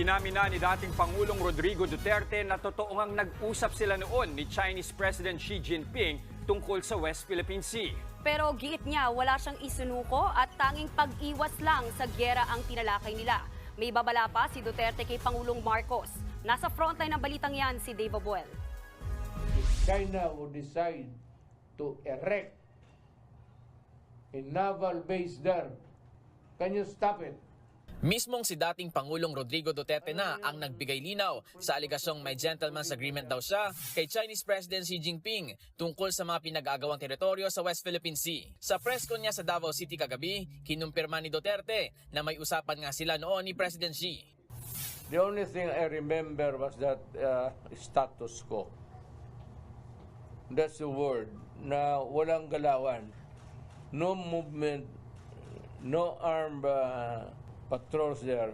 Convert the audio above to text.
Inamin na ni dating Pangulong Rodrigo Duterte na totoo ngang nag-usap sila noon ni Chinese President Xi Jinping tungkol sa West Philippine Sea. Pero giit niya wala siyang isinuko at tanging pag-iwas lang sa gyera ang tinalakay nila. May babala pa si Duterte kay Pangulong Marcos. Nasa frontline ng balitang yan si Dave Abuel. If China would decide to erect a naval base there, can you stop it? Mismong si dating Pangulong Rodrigo Duterte na ang nagbigay linaw sa aligasyong may gentleman's agreement daw siya kay Chinese President Xi Jinping tungkol sa mga pinag-agawang teritoryo sa West Philippine Sea. Sa press con niya sa Davao City kagabi, kinumpirma ni Duterte na may usapan nga sila noon ni President Xi. The only thing I remember was that status quo. That's the word, na walang galawan. No movement, no armed patrols there.